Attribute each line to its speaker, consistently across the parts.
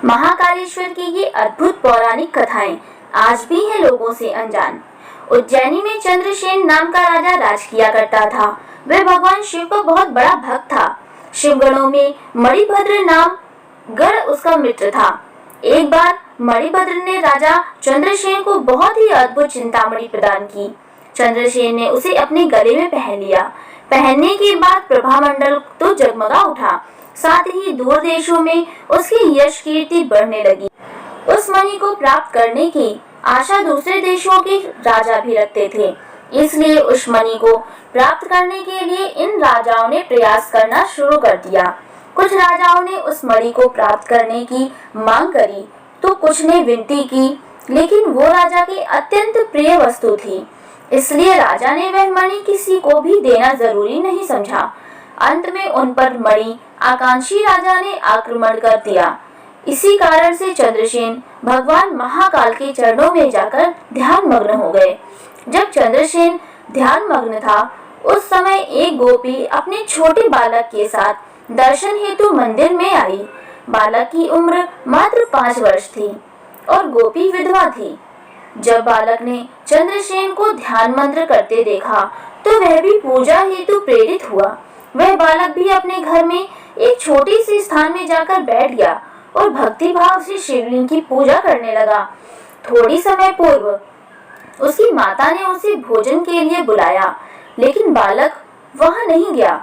Speaker 1: महाकालेश्वर की ये अद्भुत पौराणिक कथाएं आज भी हैं लोगों से अनजान। उज्जैनी में चंद्रसेन नाम का राजा राज किया करता था। वह भगवान शिव का बहुत बड़ा भक्त था। शिवगणों में मणिभद्र नाम गण उसका मित्र था। एक बार मणिभद्र ने राजा चंद्रसेन को बहुत ही अद्भुत चिंतामणि प्रदान की। चंद्रसेन ने उसे अपने गले में पहन लिया। पहनने के बाद प्रभामंडल तो जगमगा उठा, साथ ही दूर देशों में उसकी यश कीर्ति बढ़ने लगी। उस मणि को प्राप्त करने की आशा दूसरे देशों के राजा भी रखते थे, इसलिए उस मणि को प्राप्त करने के लिए इन राजाओं ने प्रयास करना शुरू कर दिया। कुछ राजाओं ने उस मणि को प्राप्त करने की मांग करी तो कुछ ने विनती की, लेकिन वो राजा की अत्यंत प्रिय वस्तु थी, इसलिए राजा ने वह मणि किसी को भी देना जरूरी नहीं समझा। अंत में उन पर मणि आकांक्षी राजा ने आक्रमण कर दिया। इसी कारण से चंद्रसेन भगवान महाकाल के चरणों में जाकर ध्यान मग्न हो गए। जब चंद्रसेन ध्यान मग्न था, उस समय एक गोपी अपने छोटे बालक के साथ दर्शन हेतु मंदिर में आई। बालक की उम्र मात्र 5 वर्ष थी और गोपी विधवा थी। जब बालक ने चंद्रसेन को ध्यान मंत्र करते देखा तो वह भी पूजा हेतु प्रेरित हुआ। वह बालक भी अपने घर में एक छोटी सी स्थान में जाकर बैठ गया और भक्ति भाव से शिवलिंग की पूजा करने लगा। थोड़ी समय पूर्व उसकी माता ने उसे भोजन के लिए बुलाया, लेकिन बालक वहां नहीं गया।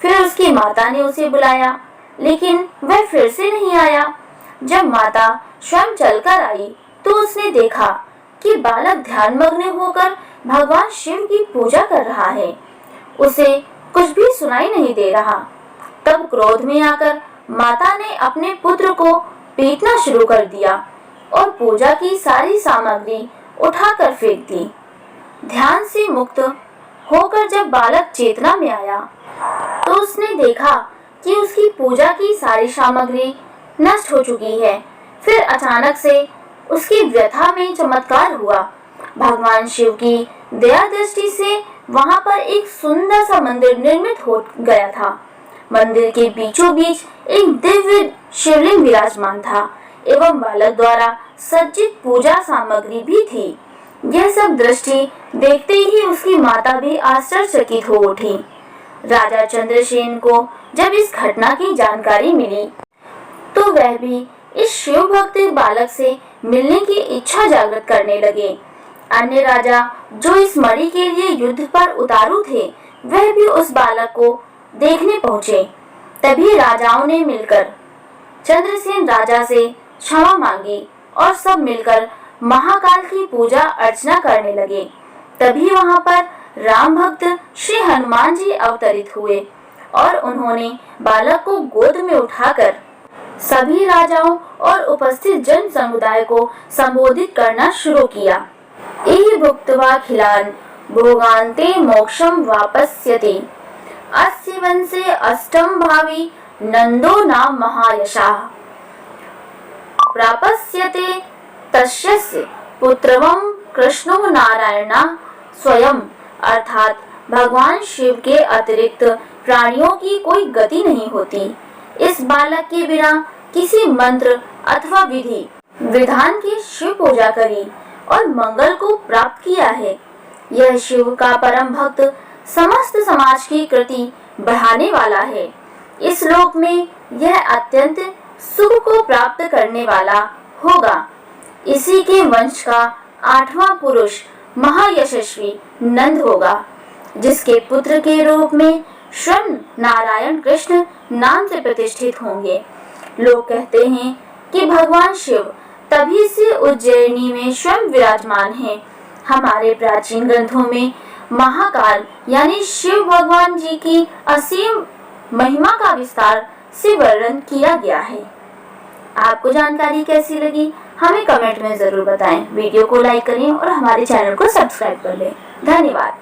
Speaker 1: फिर उसकी माता ने उसे बुलाया, लेकिन वह फिर से नहीं आया। जब माता स्वयं चलकर आई तो उसने देखा कि बालक ध्यानमग्न होकर भगवान शिव की पूजा कर रहा है। उसे कुछ भी सुनाई नहीं दे रहा। तब क्रोध में आकर माता ने अपने पुत्र को पीटना शुरू कर दिया और पूजा की सारी सामग्री उठाकर फेंक दी। ध्यान से मुक्त होकर जब बालक चेतना में आया तो उसने देखा कि उसकी पूजा की सारी सामग्री नष्ट हो चुकी है। फिर अचानक से उसकी व्यथा में चमत्कार हुआ। भगवान शिव की दया दृष्टि से वहां पर एक सुंदर सा मंदिर निर्मित हो गया था। मंदिर के बीचों बीच एक दिव्य शिवलिंग विराजमान था एवं बालक द्वारा सज्जित पूजा सामग्री भी थी। यह सब दृष्टि देखते ही उसकी माता भी आश्चर्यचकित हो उठी। राजा चंद्रसेन को जब इस घटना की जानकारी मिली तो वह भी इस शिव भक्त बालक से मिलने की इच्छा जागृत करने लगे। अन्य राजा जो इस मणि के लिए युद्ध पर उतारू थे, वह भी उस बालक को देखने पहुंचे। तभी राजाओं ने मिलकर चंद्रसेन राजा से क्षमा मांगी और सब मिलकर महाकाल की पूजा अर्चना करने लगे। तभी वहां पर राम भक्त श्री हनुमान जी अवतरित हुए और उन्होंने बालक को गोद में उठाकर सभी राजाओं और उपस्थित जन समुदाय को संबोधित करना शुरू किया। एहि भुक्त्वा खिलान भोगान्ते मोक्षम वापस्यते, अस्य वंशे अष्टम भावी नंदो नाम महायशाः, प्रापस्यते तस्यस्य पुत्रवं कृष्णो नारायणा स्वयं। अर्थात भगवान शिव के अतिरिक्त प्राणियों की कोई गति नहीं होती। इस बालक के बिना किसी मंत्र अथवा विधि विधान की शिव पूजा करी और मंगल को प्राप्त किया है। यह शिव का परम भक्त समस्त समाज की कृति बढ़ाने वाला है। इस लोक में यह अत्यंत सुख को प्राप्त करने वाला होगा। इसी के वंश का 8वां पुरुष महायशस्वी नंद होगा, जिसके पुत्र के रूप में स्वयं नारायण कृष्ण नाम से प्रतिष्ठित होंगे। लोग कहते हैं कि भगवान शिव तभी से उज्जैनी में स्वयं विराजमान हैं। हमारे प्राचीन ग्रंथों में महाकाल यानी शिव भगवान जी की असीम महिमा का विस्तार से वर्णन किया गया है। आपको जानकारी कैसी लगी हमें कमेंट में जरूर बताएं। वीडियो को लाइक करें और हमारे चैनल को सब्सक्राइब कर लें। धन्यवाद।